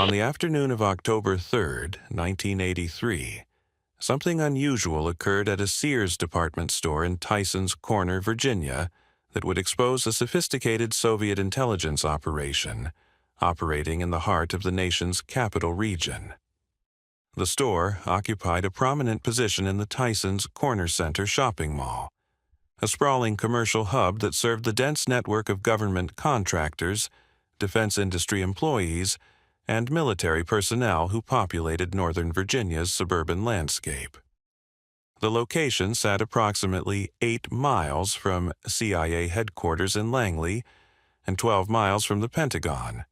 On the afternoon of October 3rd, 1983, something unusual occurred at a Sears department store in Tysons Corner, Virginia, that would expose a sophisticated Soviet intelligence operation operating in the heart of the nation's capital region. The store occupied a prominent position in the Tysons Corner Center shopping mall, a sprawling commercial hub that served the dense network of government contractors, defense industry employees, and military personnel who populated Northern Virginia's suburban landscape. The location sat approximately 8 miles from CIA headquarters in Langley and 12 miles from the Pentagon,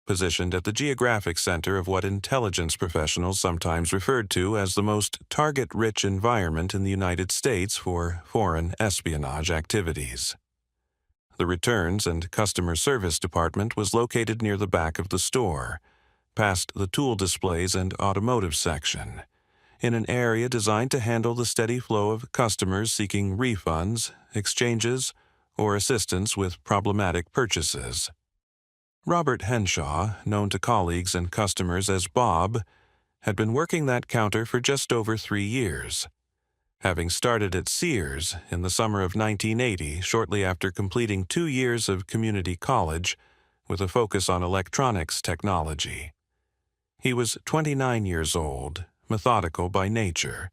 positioned at the geographic center of what intelligence professionals sometimes referred to as the most target-rich environment in the United States for foreign espionage activities. The Returns and Customer Service Department was located near the back of the store, past the tool displays and automotive section, in an area designed to handle the steady flow of customers seeking refunds, exchanges, or assistance with problematic purchases. Robert Henshaw, known to colleagues and customers as Bob, had been working that counter for just over 3 years. Having started at Sears in the summer of 1980, shortly after completing 2 years of community college with a focus on electronics technology. He was 29 years old, methodical by nature,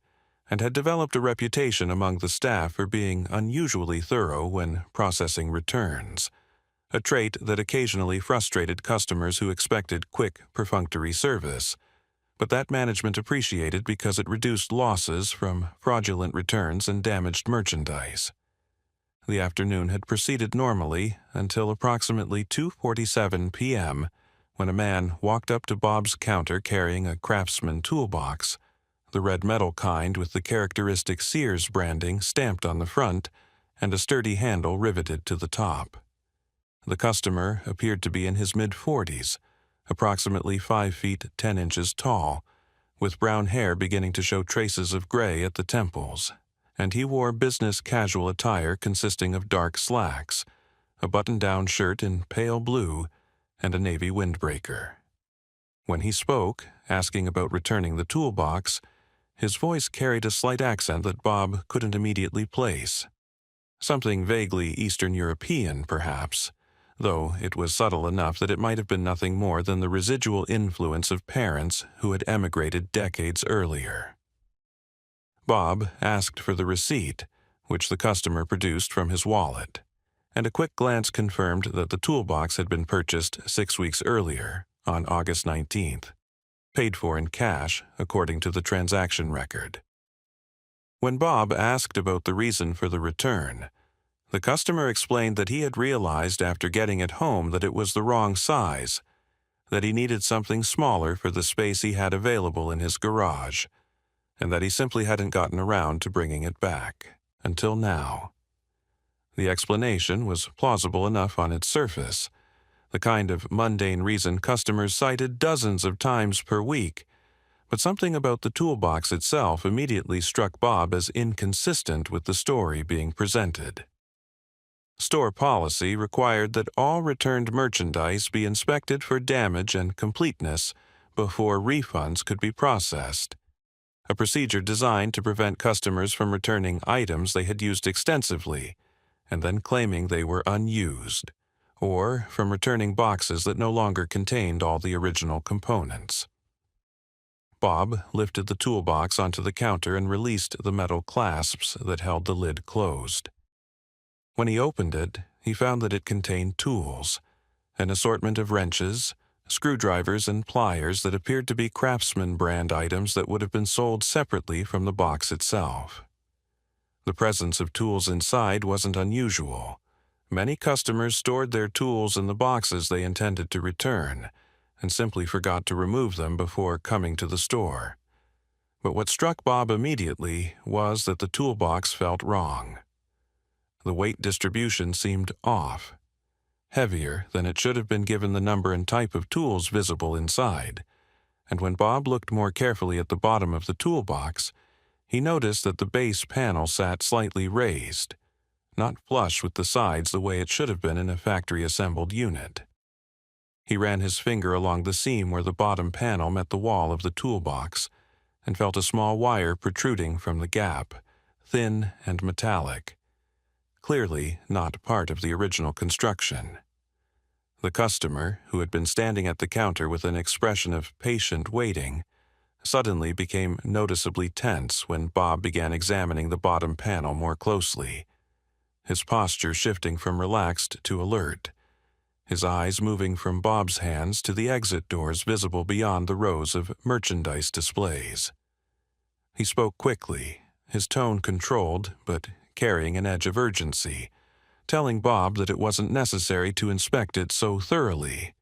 and had developed a reputation among the staff for being unusually thorough when processing returns, a trait that occasionally frustrated customers who expected quick, perfunctory service, but that management appreciated because it reduced losses from fraudulent returns and damaged merchandise. The afternoon had proceeded normally until approximately 2:47 p.m., when a man walked up to Bob's counter carrying a Craftsman toolbox, the red metal kind with the characteristic Sears branding stamped on the front and a sturdy handle riveted to the top. The customer appeared to be in his mid-40s, approximately 5 feet 10 inches tall, with brown hair beginning to show traces of gray at the temples, and he wore business casual attire consisting of dark slacks, a button-down shirt in pale blue, and a navy windbreaker. When he spoke, asking about returning the toolbox, his voice carried a slight accent that Bob couldn't immediately place. Something vaguely Eastern European, perhaps, though it was subtle enough that it might have been nothing more than the residual influence of parents who had emigrated decades earlier. Bob asked for the receipt, which the customer produced from his wallet, and a quick glance confirmed that the toolbox had been purchased 6 weeks earlier, on August 19th, paid for in cash according to the transaction record. When Bob asked about the reason for the return, the customer explained that he had realized after getting it home that it was the wrong size, that he needed something smaller for the space he had available in his garage, and that he simply hadn't gotten around to bringing it back, until now. The explanation was plausible enough on its surface, the kind of mundane reason customers cited dozens of times per week, but something about the toolbox itself immediately struck Bob as inconsistent with the story being presented. Store policy required that all returned merchandise be inspected for damage and completeness before refunds could be processed, a procedure designed to prevent customers from returning items they had used extensively and then claiming they were unused, or from returning boxes that no longer contained all the original components. Bob lifted the toolbox onto the counter and released the metal clasps that held the lid closed. When he opened it, he found that it contained tools, an assortment of wrenches, screwdrivers, and pliers that appeared to be Craftsman brand items that would have been sold separately from the box itself. The presence of tools inside wasn't unusual. Many customers stored their tools in the boxes they intended to return, and simply forgot to remove them before coming to the store. But what struck Bob immediately was that the toolbox felt wrong. The weight distribution seemed off, heavier than it should have been given the number and type of tools visible inside, and when Bob looked more carefully at the bottom of the toolbox, he noticed that the base panel sat slightly raised, not flush with the sides the way it should have been in a factory-assembled unit. He ran his finger along the seam where the bottom panel met the wall of the toolbox and felt a small wire protruding from the gap, thin and metallic, clearly not part of the original construction. The customer, who had been standing at the counter with an expression of patient waiting, suddenly became noticeably tense when Bob began examining the bottom panel more closely, his posture shifting from relaxed to alert, his eyes moving from Bob's hands to the exit doors visible beyond the rows of merchandise displays. He spoke quickly, his tone controlled but carrying an edge of urgency, telling Bob that it wasn't necessary to inspect it so thoroughly,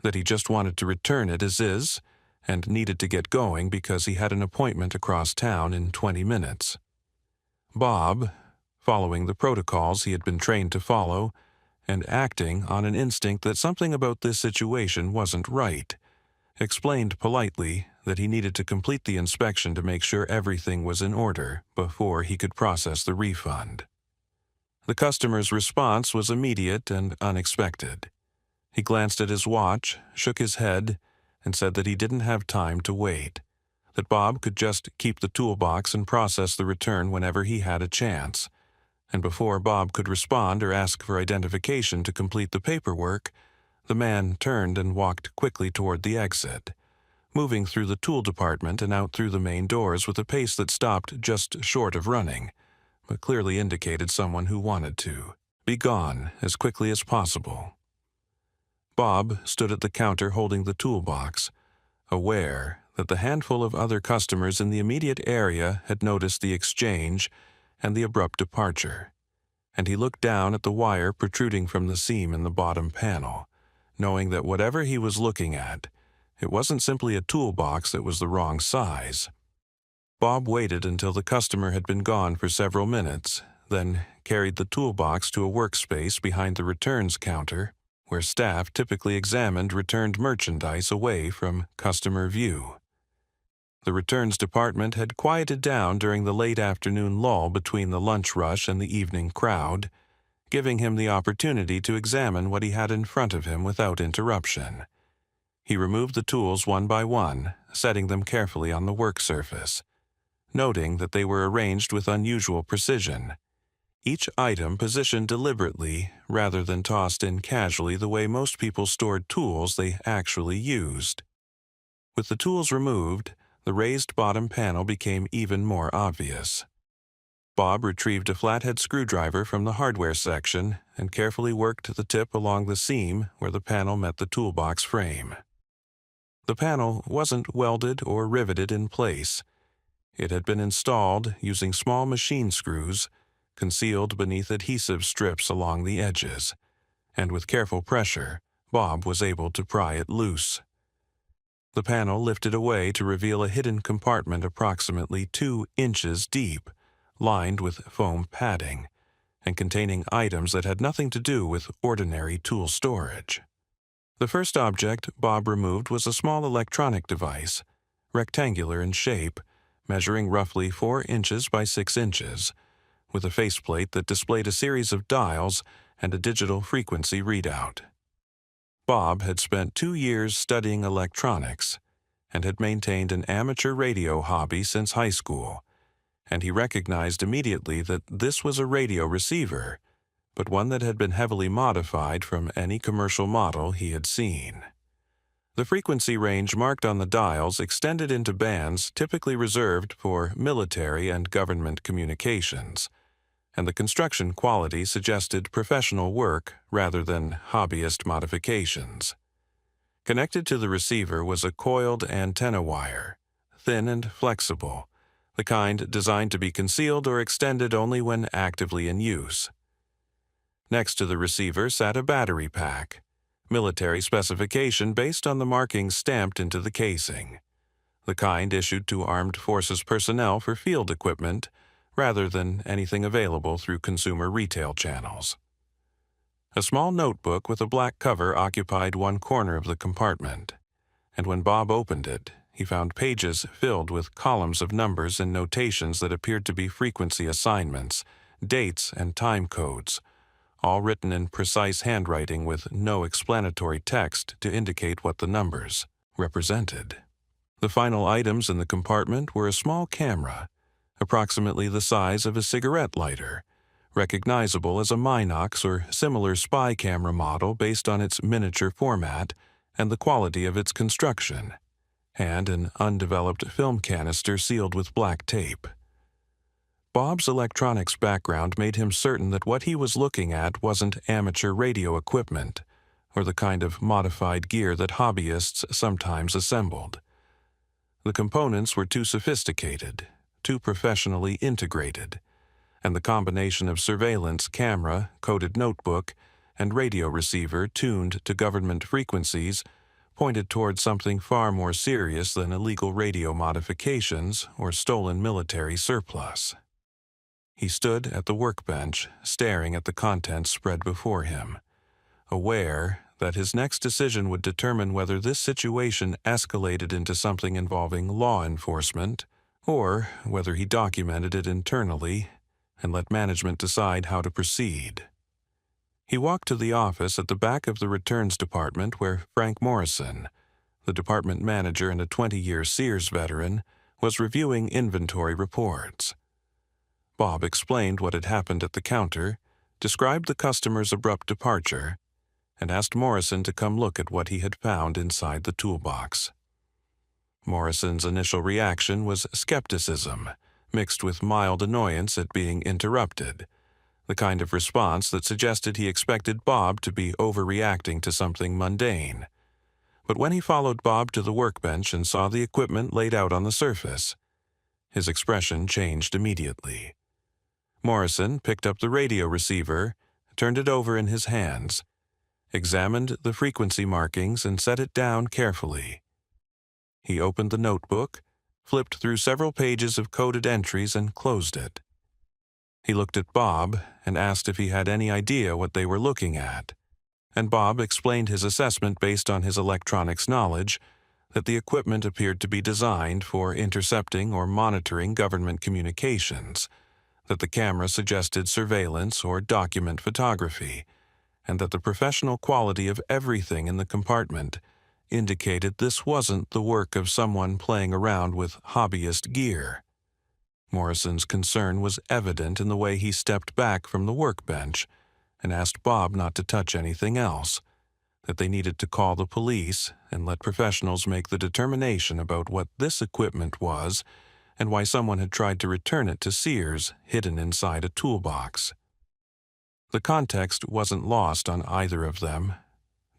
that he just wanted to return it as is and needed to get going because he had an appointment across town in 20 minutes. Bob, following the protocols he had been trained to follow and acting on an instinct that something about this situation wasn't right, explained politely that he needed to complete the inspection to make sure everything was in order before he could process the refund. The customer's response was immediate and unexpected. He glanced at his watch, shook his head, and said that he didn't have time to wait, that Bob could just keep the toolbox and process the return whenever he had a chance. And before Bob could respond or ask for identification to complete the paperwork, the man turned and walked quickly toward the exit, moving through the tool department and out through the main doors with a pace that stopped just short of running, but clearly indicated someone who wanted to be gone as quickly as possible. Bob stood at the counter holding the toolbox, aware that the handful of other customers in the immediate area had noticed the exchange and the abrupt departure, and he looked down at the wire protruding from the seam in the bottom panel, knowing that whatever he was looking at, it wasn't simply a toolbox that was the wrong size. Bob waited until the customer had been gone for several minutes, then carried the toolbox to a workspace behind the returns counter, where staff typically examined returned merchandise away from customer view. The returns department had quieted down during the late afternoon lull between the lunch rush and the evening crowd, giving him the opportunity to examine what he had in front of him without interruption. He removed the tools one by one, setting them carefully on the work surface, noting that they were arranged with unusual precision, each item positioned deliberately rather than tossed in casually the way most people stored tools they actually used. With the tools removed, the raised bottom panel became even more obvious. Bob retrieved a flathead screwdriver from the hardware section and carefully worked the tip along the seam where the panel met the toolbox frame. The panel wasn't welded or riveted in place. It had been installed using small machine screws, concealed beneath adhesive strips along the edges, and with careful pressure, Bob was able to pry it loose. The panel lifted away to reveal a hidden compartment approximately 2 inches deep, lined with foam padding, and containing items that had nothing to do with ordinary tool storage. The first object Bob removed was a small electronic device, rectangular in shape, measuring roughly 4 inches by 6 inches, with a faceplate that displayed a series of dials and a digital frequency readout. Bob had spent 2 years studying electronics and had maintained an amateur radio hobby since high school, and he recognized immediately that this was a radio receiver, but one that had been heavily modified from any commercial model he had seen. The frequency range marked on the dials extended into bands typically reserved for military and government communications, and the construction quality suggested professional work rather than hobbyist modifications. Connected to the receiver was a coiled antenna wire, thin and flexible, the kind designed to be concealed or extended only when actively in use. Next to the receiver sat a battery pack, military specification based on the markings stamped into the casing, the kind issued to armed forces personnel for field equipment rather than anything available through consumer retail channels. A small notebook with a black cover occupied one corner of the compartment, and when Bob opened it, he found pages filled with columns of numbers and notations that appeared to be frequency assignments, dates, and time codes, all written in precise handwriting with no explanatory text to indicate what the numbers represented. The final items in the compartment were a small camera, approximately the size of a cigarette lighter, recognizable as a Minox or similar spy camera model based on its miniature format and the quality of its construction, and an undeveloped film canister sealed with black tape. Bob's electronics background made him certain that what he was looking at wasn't amateur radio equipment or the kind of modified gear that hobbyists sometimes assembled. The components were too sophisticated, too professionally integrated, and the combination of surveillance camera, coded notebook, and radio receiver tuned to government frequencies pointed toward something far more serious than illegal radio modifications or stolen military surplus. He stood at the workbench, staring at the contents spread before him, aware that his next decision would determine whether this situation escalated into something involving law enforcement, or whether he documented it internally and let management decide how to proceed. He walked to the office at the back of the returns department where Frank Morrison, the department manager and a 20-year Sears veteran, was reviewing inventory reports. Bob explained what had happened at the counter, described the customer's abrupt departure, and asked Morrison to come look at what he had found inside the toolbox. Morrison's initial reaction was skepticism, mixed with mild annoyance at being interrupted, the kind of response that suggested he expected Bob to be overreacting to something mundane. But when he followed Bob to the workbench and saw the equipment laid out on the surface, his expression changed immediately. Morrison picked up the radio receiver, turned it over in his hands, examined the frequency markings, and set it down carefully. He opened the notebook, flipped through several pages of coded entries, and closed it. He looked at Bob and asked if he had any idea what they were looking at, and Bob explained his assessment based on his electronics knowledge that the equipment appeared to be designed for intercepting or monitoring government communications, that the camera suggested surveillance or document photography, and that the professional quality of everything in the compartment indicated this wasn't the work of someone playing around with hobbyist gear. Morrison's concern was evident in the way he stepped back from the workbench and asked Bob not to touch anything else, that they needed to call the police and let professionals make the determination about what this equipment was and why someone had tried to return it to Sears hidden inside a toolbox. The context wasn't lost on either of them.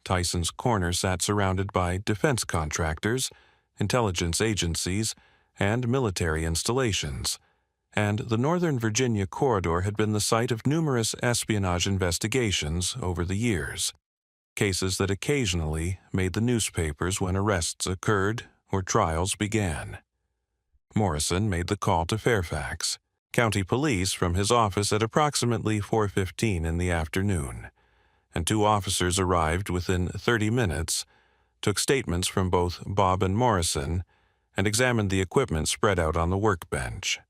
Tysons Corner sat surrounded by defense contractors, intelligence agencies, and military installations, and the Northern Virginia corridor had been the site of numerous espionage investigations over the years, cases that occasionally made the newspapers when arrests occurred or trials began. Morrison made the call to Fairfax County Police from his office at approximately 4:15 in the afternoon, and 2 officers arrived within 30 minutes, took statements from both Bob and Morrison, and examined the equipment spread out on the workbench.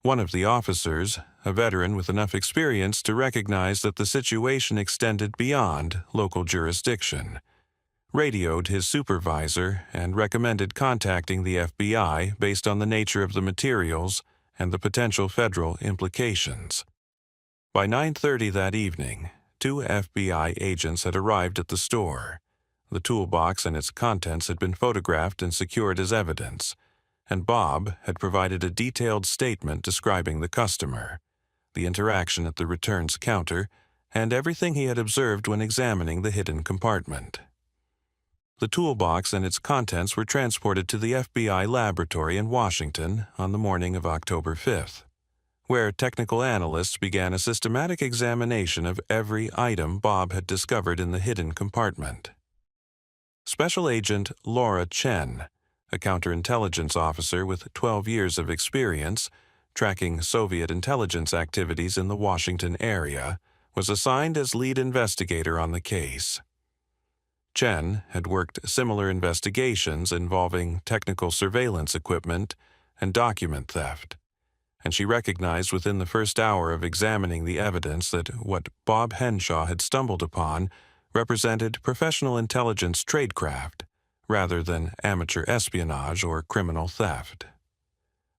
One of the officers, a veteran with enough experience to recognize that the situation extended beyond local jurisdiction, radioed his supervisor and recommended contacting the FBI based on the nature of the materials and the potential federal implications. By 9:30 that evening, 2 FBI agents had arrived at the store. The toolbox and its contents had been photographed and secured as evidence, and Bob had provided a detailed statement describing the customer, the interaction at the returns counter, and everything he had observed when examining the hidden compartment. The toolbox and its contents were transported to the FBI laboratory in Washington on the morning of October 5th, where technical analysts began a systematic examination of every item Bob had discovered in the hidden compartment. Special Agent Laura Chen, a counterintelligence officer with 12 years of experience tracking Soviet intelligence activities in the Washington area, was assigned as lead investigator on the case. Chen had worked similar investigations involving technical surveillance equipment and document theft, and she recognized within the first hour of examining the evidence that what Bob Henshaw had stumbled upon represented professional intelligence tradecraft rather than amateur espionage or criminal theft.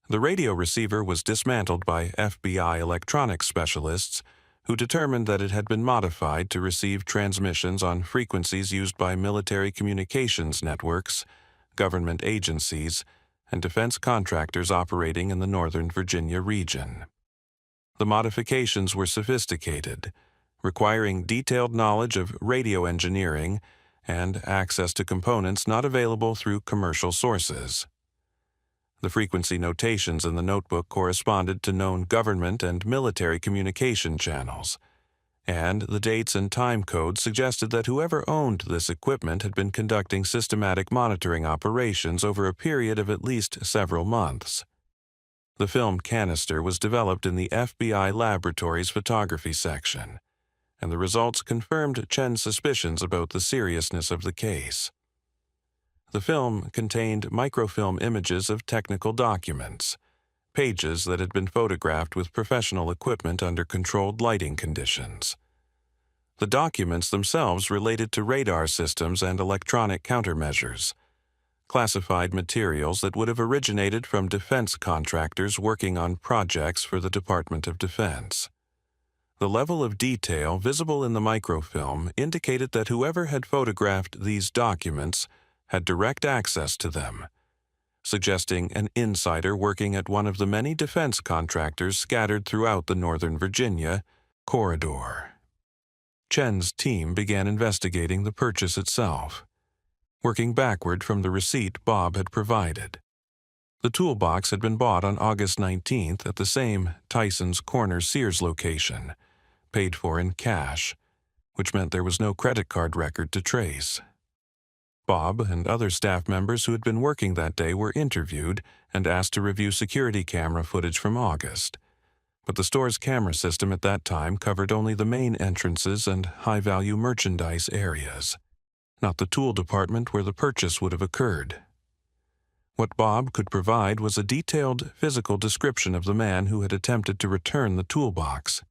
The radio receiver was dismantled by FBI electronics specialists who determined that it had been modified to receive transmissions on frequencies used by military communications networks, government agencies, and defense contractors operating in the Northern Virginia region. The modifications were sophisticated, requiring detailed knowledge of radio engineering and access to components not available through commercial sources. The frequency notations in the notebook corresponded to known government and military communication channels, and the dates and time codes suggested that whoever owned this equipment had been conducting systematic monitoring operations over a period of at least several months. The film canister was developed in the FBI laboratory's photography section, and the results confirmed Chen's suspicions about the seriousness of the case. The film contained microfilm images of technical documents, pages that had been photographed with professional equipment under controlled lighting conditions. The documents themselves related to radar systems and electronic countermeasures, classified materials that would have originated from defense contractors working on projects for the Department of Defense. The level of detail visible in the microfilm indicated that whoever had photographed these documents had direct access to them, suggesting an insider working at one of the many defense contractors scattered throughout the Northern Virginia corridor. Chen's team began investigating the purchase itself, working backward from the receipt Bob had provided. The toolbox had been bought on August 19th at the same Tysons Corner Sears location, paid for in cash, which meant there was no credit card record to trace. Bob and other staff members who had been working that day were interviewed and asked to review security camera footage from August, but the store's camera system at that time covered only the main entrances and high-value merchandise areas, not the tool department where the purchase would have occurred. What Bob could provide was a detailed physical description of the man who had attempted to return the toolbox,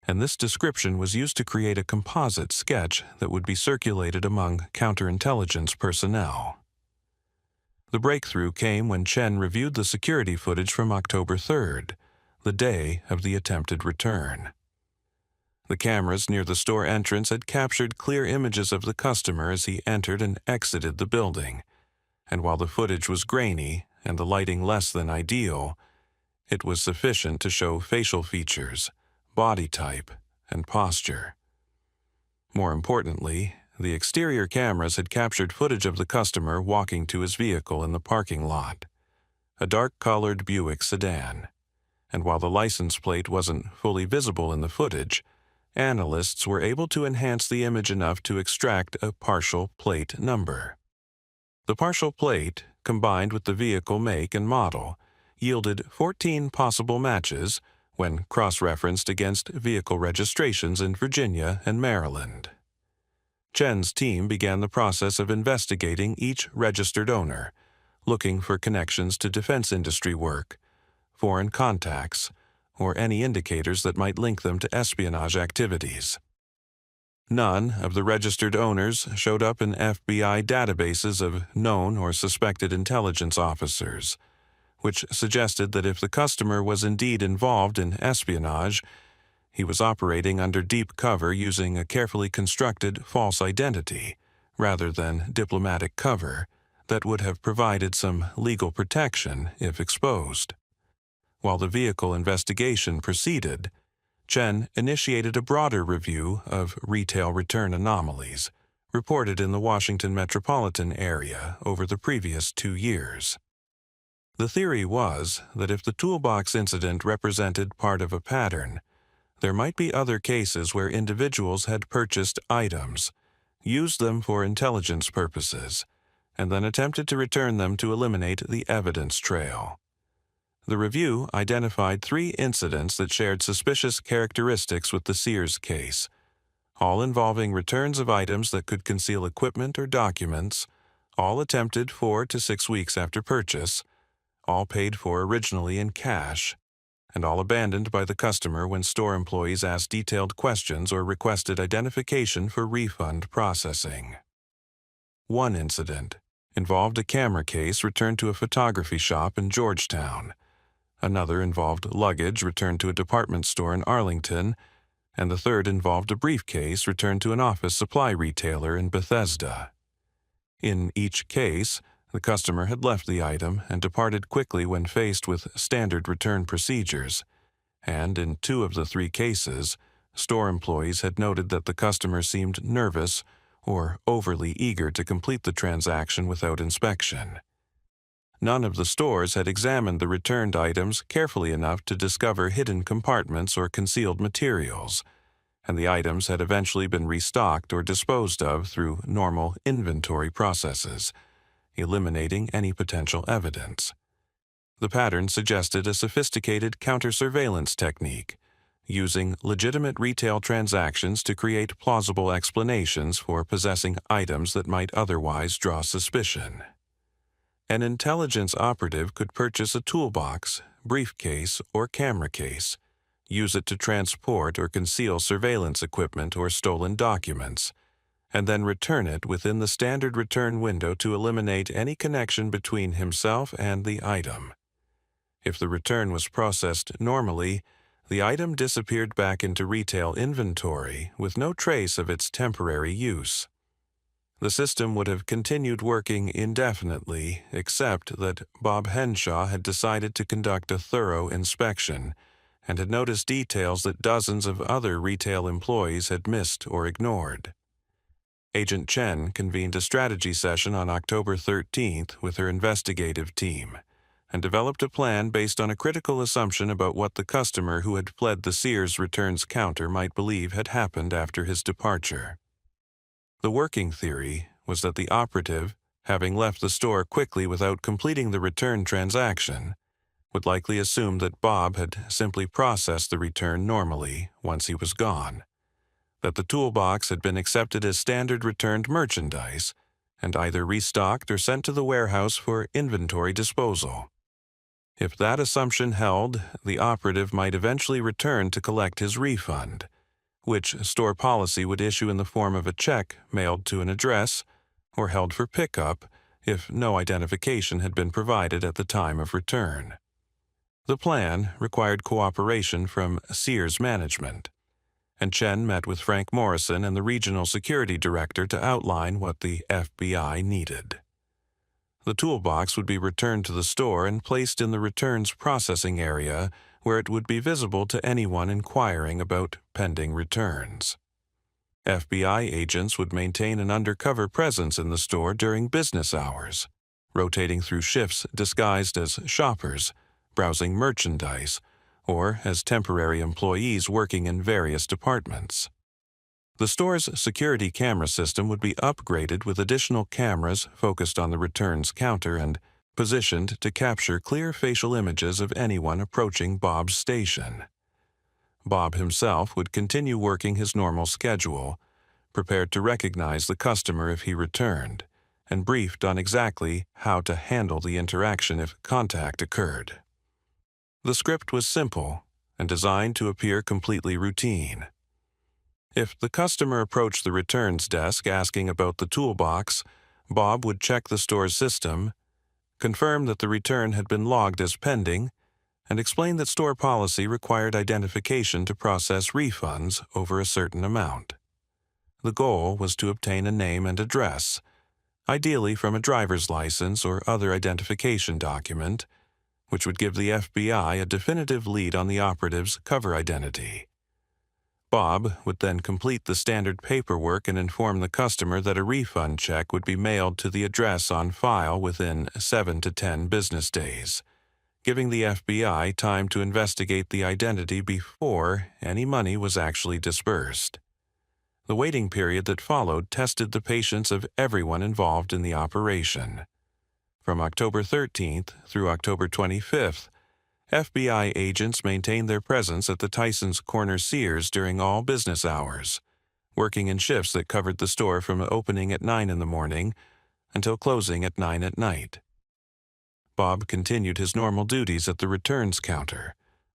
and this description was used to create a composite sketch that would be circulated among counterintelligence personnel. The breakthrough came when Chen reviewed the security footage from October 3rd, the day of the attempted return. The cameras near the store entrance had captured clear images of the customer as he entered and exited the building, and while the footage was grainy and the lighting less than ideal, it was sufficient to show facial features, body type, and posture. More importantly, the exterior cameras had captured footage of the customer walking to his vehicle in the parking lot, a dark-colored Buick sedan, and while the license plate wasn't fully visible in the footage, analysts were able to enhance the image enough to extract a partial plate number. The partial plate, combined with the vehicle make and model, yielded 14 possible matches when cross-referenced against vehicle registrations in Virginia and Maryland. Chen's team began the process of investigating each registered owner, looking for connections to defense industry work, foreign contacts, or any indicators that might link them to espionage activities. None of the registered owners showed up in FBI databases of known or suspected intelligence officers, which suggested that if the customer was indeed involved in espionage, he was operating under deep cover using a carefully constructed false identity, rather than diplomatic cover, that would have provided some legal protection if exposed. While the vehicle investigation proceeded, Chen initiated a broader review of retail return anomalies reported in the Washington metropolitan area over the previous 2 years. The theory was that if the toolbox incident represented part of a pattern, there might be other cases where individuals had purchased items, used them for intelligence purposes, and then attempted to return them to eliminate the evidence trail. The review identified 3 incidents that shared suspicious characteristics with the Sears case, all involving returns of items that could conceal equipment or documents, all attempted 4 to 6 weeks after purchase, all paid for originally in cash, and all abandoned by the customer when store employees asked detailed questions or requested identification for refund processing. One incident involved a camera case returned to a photography shop in Georgetown. Another involved luggage returned to a department store in Arlington, and the third involved a briefcase returned to an office supply retailer in Bethesda. In each case, the customer had left the item and departed quickly when faced with standard return procedures, and in 2 of the 3 cases, store employees had noted that the customer seemed nervous or overly eager to complete the transaction without inspection. None of the stores had examined the returned items carefully enough to discover hidden compartments or concealed materials, and the items had eventually been restocked or disposed of through normal inventory processes, eliminating any potential evidence. The pattern suggested a sophisticated counter-surveillance technique, using legitimate retail transactions to create plausible explanations for possessing items that might otherwise draw suspicion. An intelligence operative could purchase a toolbox, briefcase, or camera case, use it to transport or conceal surveillance equipment or stolen documents, and then return it within the standard return window to eliminate any connection between himself and the item. If the return was processed normally, the item disappeared back into retail inventory with no trace of its temporary use. The system would have continued working indefinitely, except that Bob Henshaw had decided to conduct a thorough inspection and had noticed details that dozens of other retail employees had missed or ignored. Agent Chen convened a strategy session on October 13th with her investigative team and developed a plan based on a critical assumption about what the customer who had fled the Sears returns counter might believe had happened after his departure. The working theory was that the operative, having left the store quickly without completing the return transaction, would likely assume that Bob had simply processed the return normally once he was gone, that the toolbox had been accepted as standard returned merchandise and either restocked or sent to the warehouse for inventory disposal. If that assumption held, the operative might eventually return to collect his refund, which store policy would issue in the form of a check mailed to an address or held for pickup if no identification had been provided at the time of return. The plan required cooperation from Sears management, and Chen met with Frank Morrison and the regional security director to outline what the FBI needed. The toolbox would be returned to the store and placed in the returns processing area where it would be visible to anyone inquiring about pending returns. FBI agents would maintain an undercover presence in the store during business hours, rotating through shifts disguised as shoppers, browsing merchandise, or as temporary employees working in various departments. The store's security camera system would be upgraded with additional cameras focused on the returns counter and positioned to capture clear facial images of anyone approaching Bob's station. Bob himself would continue working his normal schedule, prepared to recognize the customer if he returned, and briefed on exactly how to handle the interaction if contact occurred. The script was simple and designed to appear completely routine. If the customer approached the returns desk asking about the toolbox, Bob would check the store's system, confirm that the return had been logged as pending, and explain that store policy required identification to process refunds over a certain amount. The goal was to obtain a name and address, ideally from a driver's license or other identification document, which would give the FBI a definitive lead on the operative's cover identity. Bob would then complete the standard paperwork and inform the customer that a refund check would be mailed to the address on file within 7 to 10 business days, giving the FBI time to investigate the identity before any money was actually disbursed. The waiting period that followed tested the patience of everyone involved in the operation. From October 13th through October 25th, FBI agents maintained their presence at the Tysons Corner Sears during all business hours, working in shifts that covered the store from opening at 9 in the morning until closing at 9 at night. Bob continued his normal duties at the returns counter,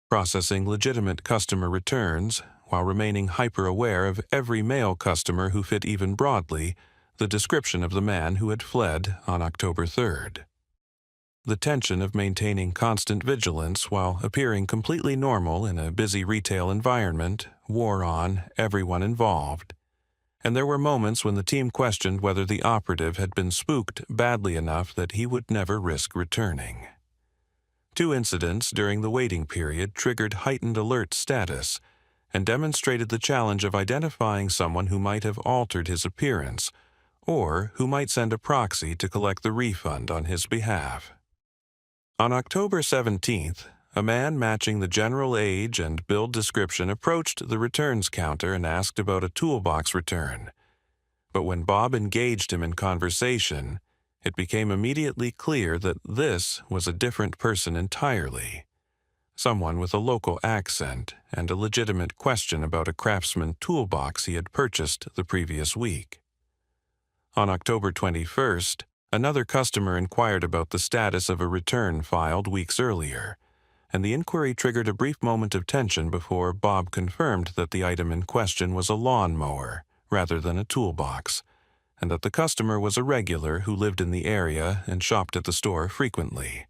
processing legitimate customer returns while remaining hyper-aware of every male customer who fit even broadly the description of the man who had fled on October 3rd. The tension of maintaining constant vigilance while appearing completely normal in a busy retail environment wore on everyone involved, and there were moments when the team questioned whether the operative had been spooked badly enough that he would never risk returning. 2 incidents during the waiting period triggered heightened alert status and demonstrated the challenge of identifying someone who might have altered his appearance or who might send a proxy to collect the refund on his behalf. On October 17th, a man matching the general age and build description approached the returns counter and asked about a Toolbox return. But when Bob engaged him in conversation, it became immediately clear that this was a different person entirely. Someone with a local accent and a legitimate question about a Craftsman toolbox he had purchased the previous week. On October 21st, another customer inquired about the status of a return filed weeks earlier, and the inquiry triggered a brief moment of tension before Bob confirmed that the item in question was a lawnmower rather than a toolbox, and that the customer was a regular who lived in the area and shopped at the store frequently.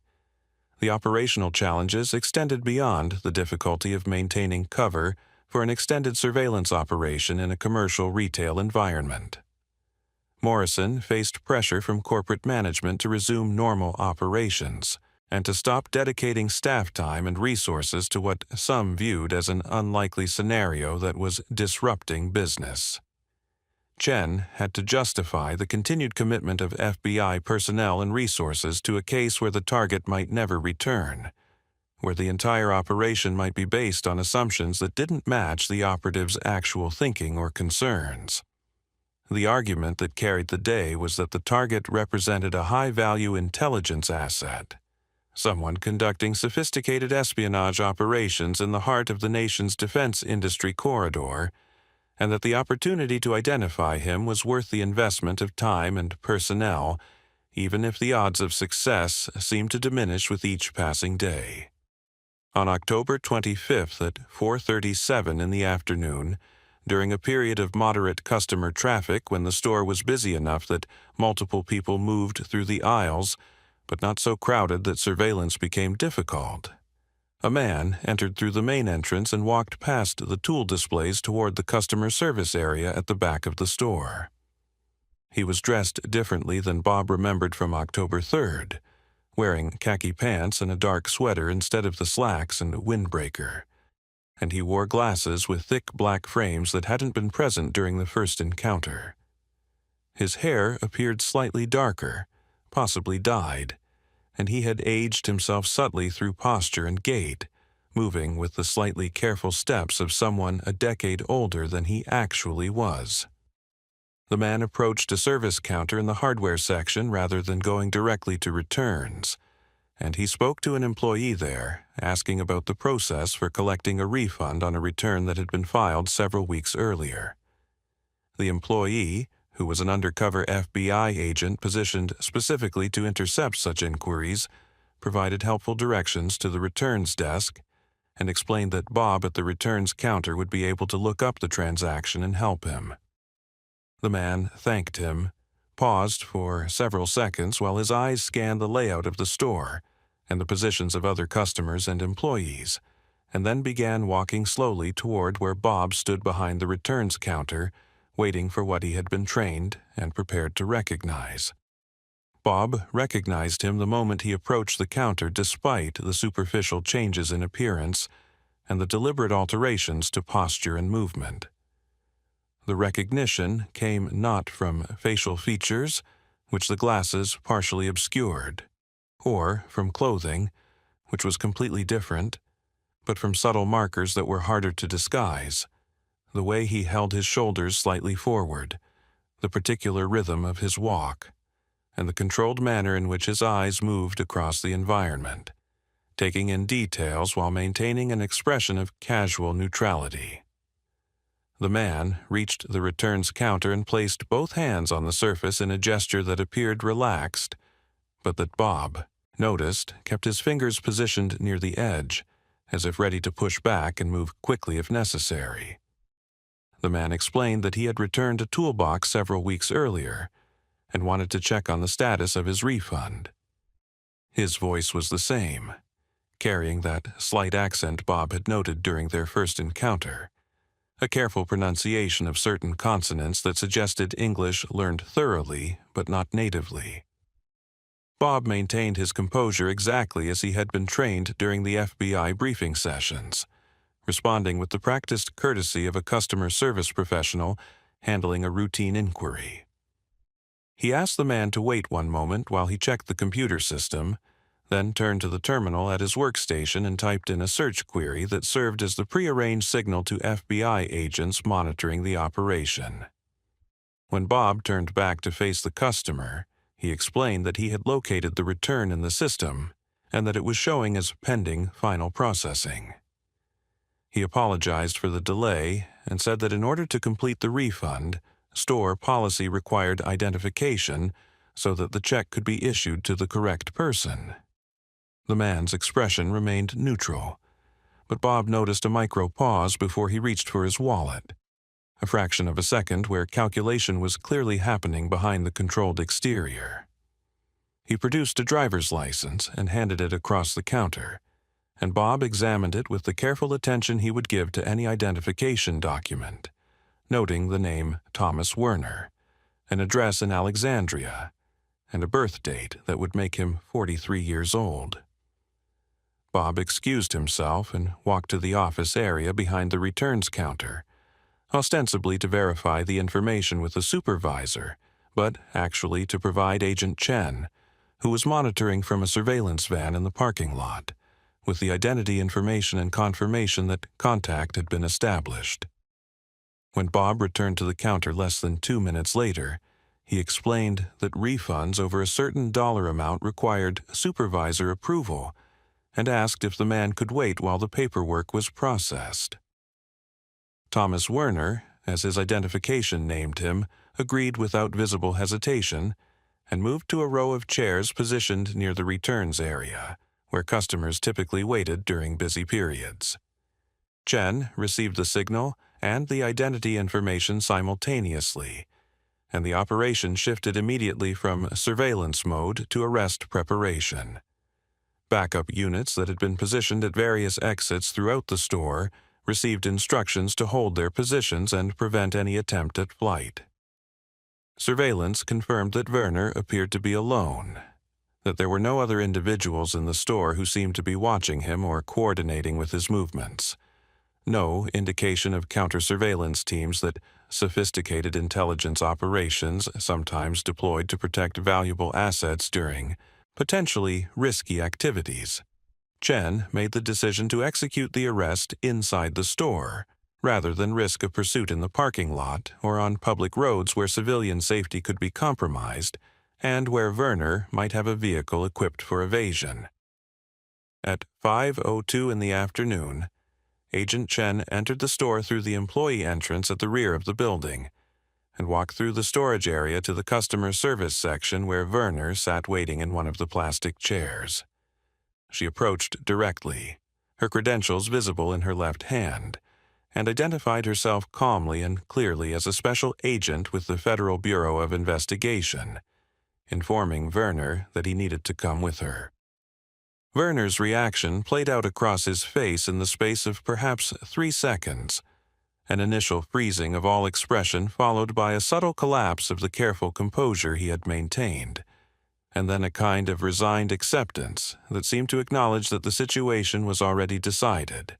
The operational challenges extended beyond the difficulty of maintaining cover for an extended surveillance operation in a commercial retail environment. Morrison faced pressure from corporate management to resume normal operations and to stop dedicating staff time and resources to what some viewed as an unlikely scenario that was disrupting business. Chen had to justify the continued commitment of FBI personnel and resources to a case where the target might never return, where the entire operation might be based on assumptions that didn't match the operative's actual thinking or concerns. The argument that carried the day was that the target represented a high-value intelligence asset, someone conducting sophisticated espionage operations in the heart of the nation's defense industry corridor, and that the opportunity to identify him was worth the investment of time and personnel, even if the odds of success seemed to diminish with each passing day. On October 25th at 4:37 in the afternoon, during a period of moderate customer traffic when the store was busy enough that multiple people moved through the aisles, but not so crowded that surveillance became difficult, a man entered through the main entrance and walked past the tool displays toward the customer service area at the back of the store. He was dressed differently than Bob remembered from October 3rd, wearing khaki pants and a dark sweater instead of the slacks and windbreaker, and he wore glasses with thick black frames that hadn't been present during the first encounter. His hair appeared slightly darker, possibly dyed, and he had aged himself subtly through posture and gait, moving with the slightly careful steps of someone a decade older than he actually was. The man approached a service counter in the hardware section rather than going directly to returns, and he spoke to an employee there, asking about the process for collecting a refund on a return that had been filed several weeks earlier. The employee, who was an undercover FBI agent positioned specifically to intercept such inquiries, provided helpful directions to the returns desk and explained that Bob at the returns counter would be able to look up the transaction and help him. The man thanked him, paused for several seconds while his eyes scanned the layout of the store and the positions of other customers and employees, and then began walking slowly toward where Bob stood behind the returns counter, waiting for what he had been trained and prepared to recognize. Bob recognized him the moment he approached the counter despite the superficial changes in appearance and the deliberate alterations to posture and movement. The recognition came not from facial features, which the glasses partially obscured, or from clothing, which was completely different, but from subtle markers that were harder to disguise, the way he held his shoulders slightly forward, the particular rhythm of his walk, and the controlled manner in which his eyes moved across the environment, taking in details while maintaining an expression of casual neutrality. The man reached the returns counter and placed both hands on the surface in a gesture that appeared relaxed, but that Bob noticed kept his fingers positioned near the edge as if ready to push back and move quickly if necessary. The man explained that he had returned a Toolbox several weeks earlier and wanted to check on the status of his refund. His voice was the same, carrying that slight accent Bob had noted during their first encounter, a careful pronunciation of certain consonants that suggested English learned thoroughly but not natively. Bob maintained his composure exactly as he had been trained during the FBI briefing sessions, responding with the practiced courtesy of a customer service professional handling a routine inquiry. He asked the man to wait one moment while he checked the computer system, then turned to the terminal at his workstation and typed in a search query that served as the prearranged signal to FBI agents monitoring the operation. When Bob turned back to face the customer, he explained that he had located the return in the system and that it was showing as pending final processing. He apologized for the delay and said that in order to complete the refund, store policy required identification so that the check could be issued to the correct person. The man's expression remained neutral, but Bob noticed a micro pause before he reached for his wallet, a fraction of a second where calculation was clearly happening behind the controlled exterior. He produced a driver's license and handed it across the counter, and Bob examined it with the careful attention he would give to any identification document, noting the name Thomas Werner, an address in Alexandria, and a birth date that would make him 43 years old. Bob excused himself and walked to the office area behind the returns counter, ostensibly to verify the information with the supervisor, but actually to provide Agent Chen, who was monitoring from a surveillance van in the parking lot, with the identity information and confirmation that contact had been established. When Bob returned to the counter less than 2 minutes later, he explained that refunds over a certain dollar amount required supervisor approval and asked if the man could wait while the paperwork was processed. Thomas Werner, as his identification named him, agreed without visible hesitation and moved to a row of chairs positioned near the returns area, where customers typically waited during busy periods. Chen received the signal and the identity information simultaneously, and the operation shifted immediately from surveillance mode to arrest preparation. Backup units that had been positioned at various exits throughout the store received instructions to hold their positions and prevent any attempt at flight. Surveillance confirmed that Werner appeared to be alone, that there were no other individuals in the store who seemed to be watching him or coordinating with his movements. No indication of counter-surveillance teams that sophisticated intelligence operations sometimes deployed to protect valuable assets during potentially risky activities. Chen made the decision to execute the arrest inside the store, rather than risk a pursuit in the parking lot or on public roads where civilian safety could be compromised and where Werner might have a vehicle equipped for evasion. At 5:02 in the afternoon, Agent Chen entered the store through the employee entrance at the rear of the building and walked through the storage area to the customer service section where Werner sat waiting in one of the plastic chairs. She approached directly, her credentials visible in her left hand, and identified herself calmly and clearly as a special agent with the Federal Bureau of Investigation, informing Werner that he needed to come with her. Werner's reaction played out across his face in the space of perhaps 3 seconds, an initial freezing of all expression followed by a subtle collapse of the careful composure he had maintained, and then a kind of resigned acceptance that seemed to acknowledge that the situation was already decided,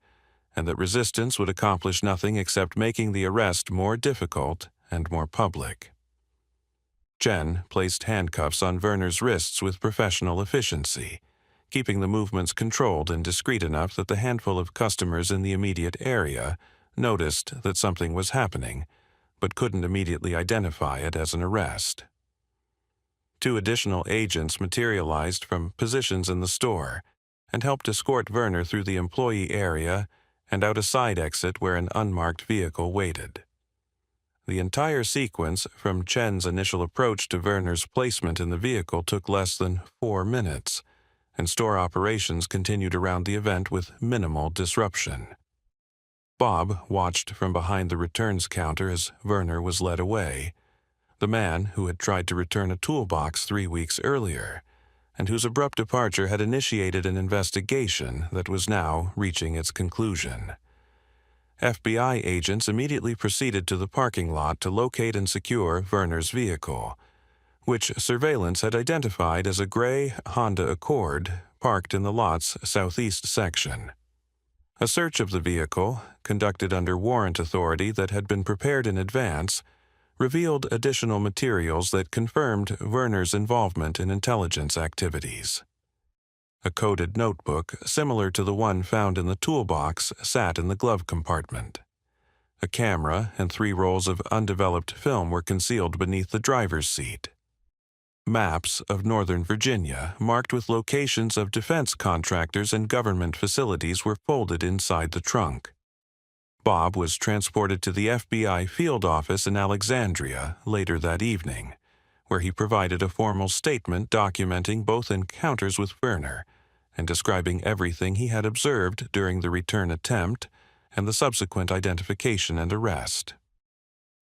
and that resistance would accomplish nothing except making the arrest more difficult and more public. Chen placed handcuffs on Werner's wrists with professional efficiency, keeping the movements controlled and discreet enough that the handful of customers in the immediate area noticed that something was happening, but couldn't immediately identify it as an arrest. 2 additional agents materialized from positions in the store and helped escort Werner through the employee area and out a side exit where an unmarked vehicle waited. The entire sequence, from Chen's initial approach to Werner's placement in the vehicle, took less than 4 minutes, and store operations continued around the event with minimal disruption. Bob watched from behind the returns counter as Werner was led away, the man who had tried to return a toolbox 3 weeks earlier, and whose abrupt departure had initiated an investigation that was now reaching its conclusion. FBI agents immediately proceeded to the parking lot to locate and secure Werner's vehicle, which surveillance had identified as a gray Honda Accord parked in the lot's southeast section. A search of the vehicle, conducted under warrant authority that had been prepared in advance, revealed additional materials that confirmed Werner's involvement in intelligence activities. A coded notebook, similar to the one found in the toolbox, sat in the glove compartment. A camera and 3 rolls of undeveloped film were concealed beneath the driver's seat. Maps of Northern Virginia, marked with locations of defense contractors and government facilities, were folded inside the trunk. Bob was transported to the FBI field office in Alexandria later that evening, where he provided a formal statement documenting both encounters with Werner and describing everything he had observed during the return attempt and the subsequent identification and arrest.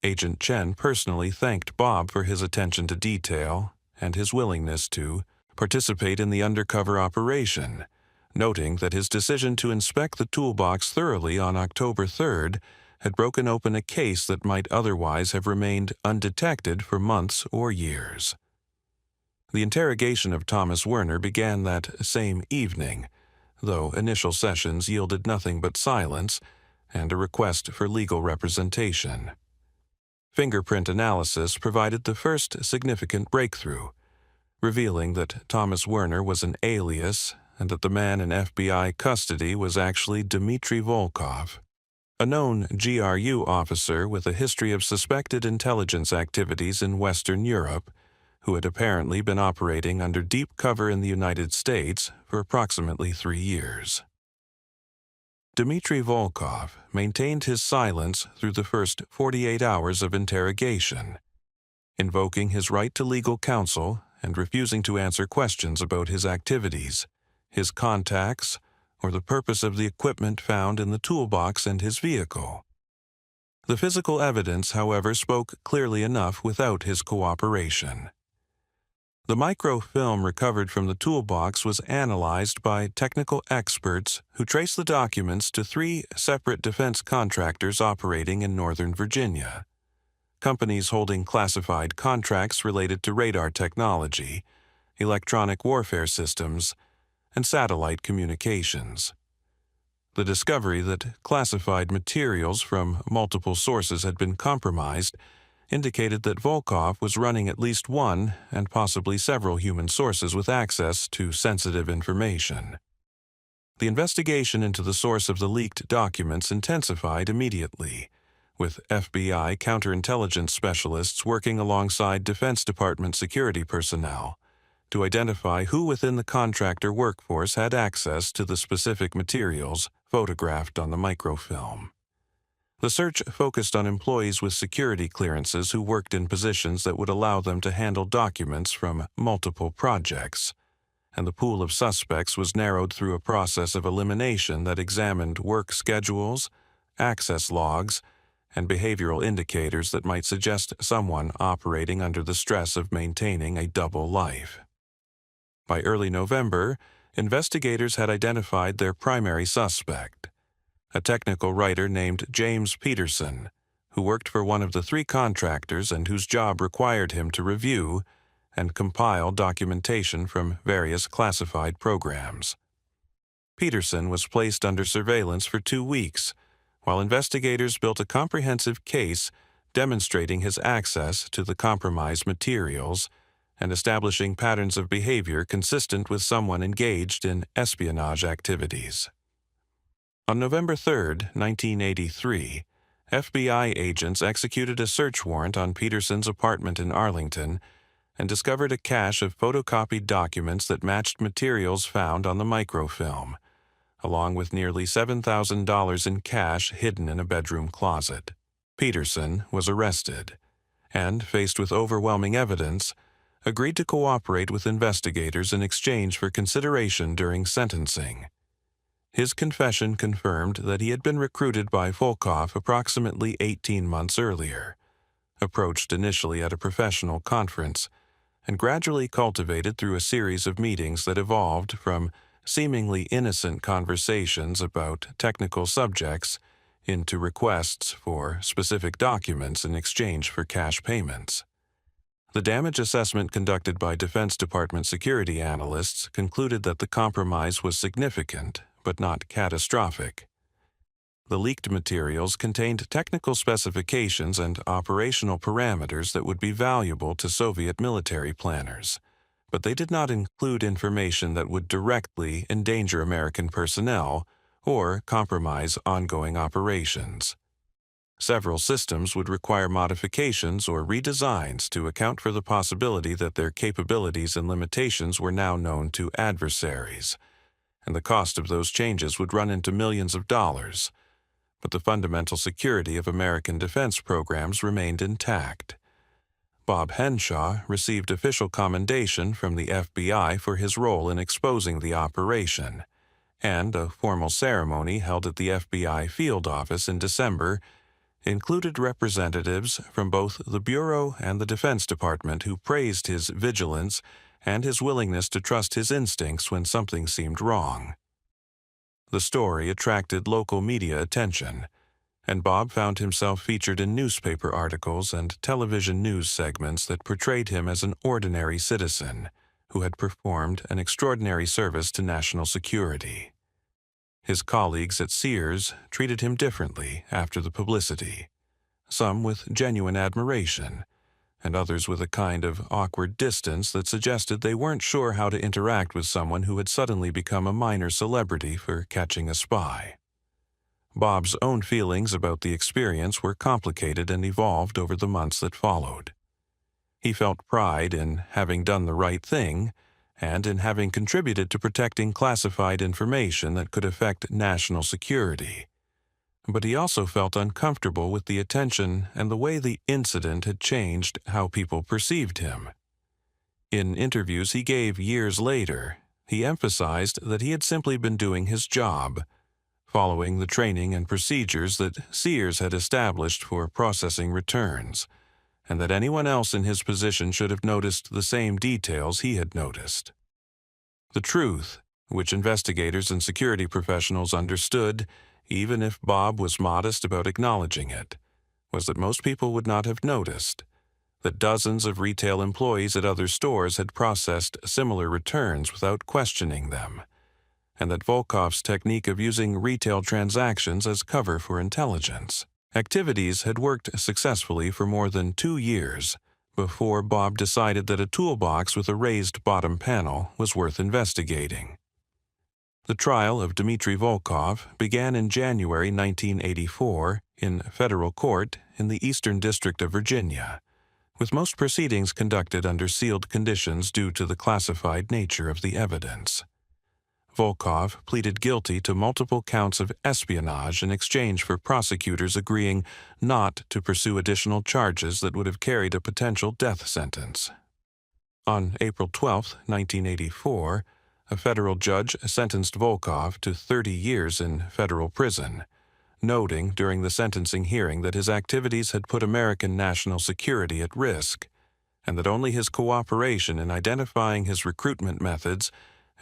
Agent Chen personally thanked Bob for his attention to detail and his willingness to participate in the undercover operation, noting that his decision to inspect the toolbox thoroughly on October 3rd had broken open a case that might otherwise have remained undetected for months or years. The interrogation of Thomas Werner began that same evening, though initial sessions yielded nothing but silence and a request for legal representation. Fingerprint analysis provided the first significant breakthrough, revealing that Thomas Werner was an alias and that the man in FBI custody was actually Dmitry Volkov, a known GRU officer with a history of suspected intelligence activities in Western Europe, who had apparently been operating under deep cover in the United States for approximately 3 years. Dmitry Volkov maintained his silence through the first 48 hours of interrogation, invoking his right to legal counsel and refusing to answer questions about his activities, his contacts, or the purpose of the equipment found in the toolbox and his vehicle. The physical evidence, however, spoke clearly enough without his cooperation. The microfilm recovered from the toolbox was analyzed by technical experts who traced the documents to 3 separate defense contractors operating in Northern Virginia, companies holding classified contracts related to radar technology, electronic warfare systems, and satellite communications. The discovery that classified materials from multiple sources had been compromised indicated that Volkov was running at least one and possibly several human sources with access to sensitive information. The investigation into the source of the leaked documents intensified immediately, with FBI counterintelligence specialists working alongside Defense Department security personnel to identify who within the contractor workforce had access to the specific materials photographed on the microfilm. The search focused on employees with security clearances who worked in positions that would allow them to handle documents from multiple projects, and the pool of suspects was narrowed through a process of elimination that examined work schedules, access logs, and behavioral indicators that might suggest someone operating under the stress of maintaining a double life. By early November, investigators had identified their primary suspect, a technical writer named James Peterson, who worked for one of the 3 contractors and whose job required him to review and compile documentation from various classified programs. Peterson was placed under surveillance for 2 weeks, while investigators built a comprehensive case demonstrating his access to the compromised materials and establishing patterns of behavior consistent with someone engaged in espionage activities. On November 3, 1983, FBI agents executed a search warrant on Peterson's apartment in Arlington and discovered a cache of photocopied documents that matched materials found on the microfilm, along with nearly $7,000 in cash hidden in a bedroom closet. Peterson was arrested, and, faced with overwhelming evidence, agreed to cooperate with investigators in exchange for consideration during sentencing. His confession confirmed that he had been recruited by Volkov approximately 18 months earlier, approached initially at a professional conference, and gradually cultivated through a series of meetings that evolved from seemingly innocent conversations about technical subjects into requests for specific documents in exchange for cash payments. The damage assessment conducted by Defense Department security analysts concluded that the compromise was significant, but not catastrophic. The leaked materials contained technical specifications and operational parameters that would be valuable to Soviet military planners, but they did not include information that would directly endanger American personnel or compromise ongoing operations. Several systems would require modifications or redesigns to account for the possibility that their capabilities and limitations were now known to adversaries, and the cost of those changes would run into millions of dollars. But the fundamental security of American defense programs remained intact. Bob Henshaw received official commendation from the FBI for his role in exposing the operation, and a formal ceremony held at the FBI field office in December included representatives from both the Bureau and the Defense Department who praised his vigilance and his willingness to trust his instincts when something seemed wrong. The story attracted local media attention, and Bob found himself featured in newspaper articles and television news segments that portrayed him as an ordinary citizen who had performed an extraordinary service to national security. His colleagues at Sears treated him differently after the publicity, some with genuine admiration, and others with a kind of awkward distance that suggested they weren't sure how to interact with someone who had suddenly become a minor celebrity for catching a spy. Bob's own feelings about the experience were complicated and evolved over the months that followed. He felt pride in having done the right thing and in having contributed to protecting classified information that could affect national security. But he also felt uncomfortable with the attention and the way the incident had changed how people perceived him. In interviews he gave years later, he emphasized that he had simply been doing his job, following the training and procedures that Sears had established for processing returns, and that anyone else in his position should have noticed the same details he had noticed. The truth, which investigators and security professionals understood, even if Bob was modest about acknowledging it, was that most people would not have noticed, that dozens of retail employees at other stores had processed similar returns without questioning them, and that Volkov's technique of using retail transactions as cover for intelligence activities had worked successfully for more than 2 years before Bob decided that a toolbox with a raised bottom panel was worth investigating. The trial of Dmitry Volkov began in January 1984 in federal court in the Eastern District of Virginia, with most proceedings conducted under sealed conditions due to the classified nature of the evidence. Volkov pleaded guilty to multiple counts of espionage in exchange for prosecutors agreeing not to pursue additional charges that would have carried a potential death sentence. On April 12, 1984, a federal judge sentenced Volkov to 30 years in federal prison, noting during the sentencing hearing that his activities had put American national security at risk, and that only his cooperation in identifying his recruitment methods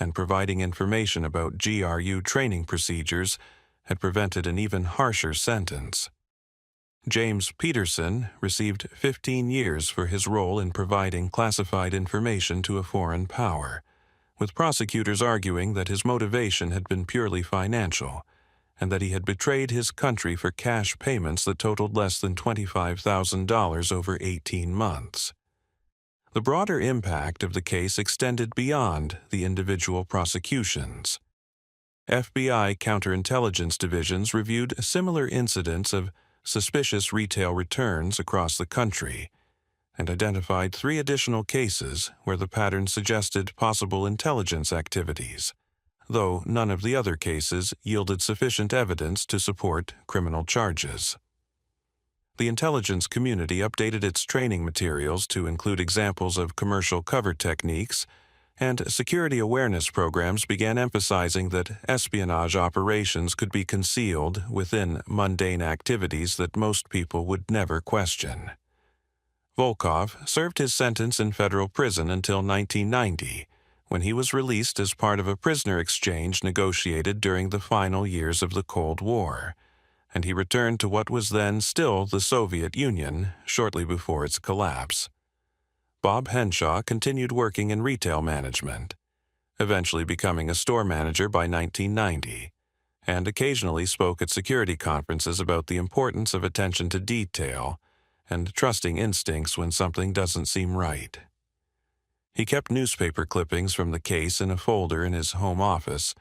and providing information about GRU training procedures had prevented an even harsher sentence. James Peterson received 15 years for his role in providing classified information to a foreign power, with prosecutors arguing that his motivation had been purely financial, and that he had betrayed his country for cash payments that totaled less than $25,000 over 18 months. The broader impact of the case extended beyond the individual prosecutions. FBI counterintelligence divisions reviewed similar incidents of suspicious retail returns across the country, and identified 3 additional cases where the pattern suggested possible intelligence activities, though none of the other cases yielded sufficient evidence to support criminal charges. The intelligence community updated its training materials to include examples of commercial cover techniques, and security awareness programs began emphasizing that espionage operations could be concealed within mundane activities that most people would never question. Volkov served his sentence in federal prison until 1990, when he was released as part of a prisoner exchange negotiated during the final years of the Cold War, and he returned to what was then still the Soviet Union shortly before its collapse. Bob Henshaw continued working in retail management, eventually becoming a store manager by 1990, and occasionally spoke at security conferences about the importance of attention to detail and trusting instincts when something doesn't seem right. He kept newspaper clippings from the case in a folder in his home office,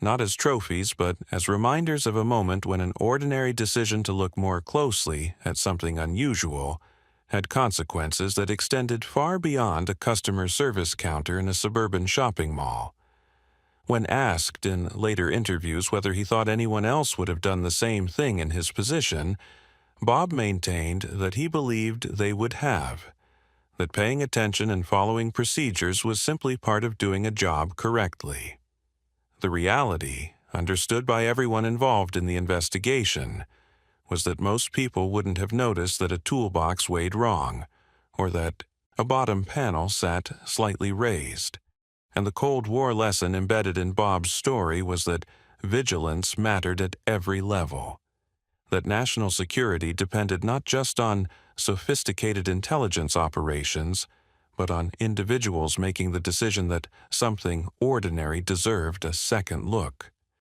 not as trophies but as reminders of a moment when an ordinary decision to look more closely at something unusual had consequences that extended far beyond a customer service counter in a suburban shopping mall. When asked in later interviews whether he thought anyone else would have done the same thing in his position, Bob maintained that he believed they would have, that paying attention and following procedures was simply part of doing a job correctly. The reality, understood by everyone involved in the investigation, was that most people wouldn't have noticed that a toolbox weighed wrong, or that a bottom panel sat slightly raised. And the Cold War lesson embedded in Bob's story was that vigilance mattered at every level, that national security depended not just on sophisticated intelligence operations, but on individuals making the decision that something ordinary deserved a second look.